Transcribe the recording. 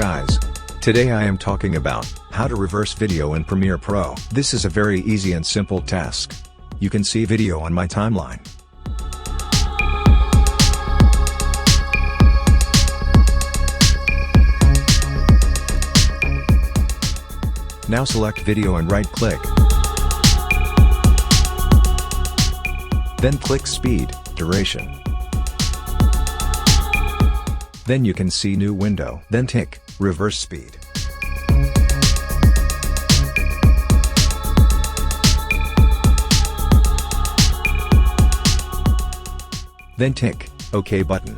guys. Today I am talking about how to reverse video in Premiere Pro. This is a very easy and simple task. You can see video on my timeline. Now select video and right-click. Then click Speed, Duration. Then you can see new window. Then tick Reverse Speed. Then tick OK button.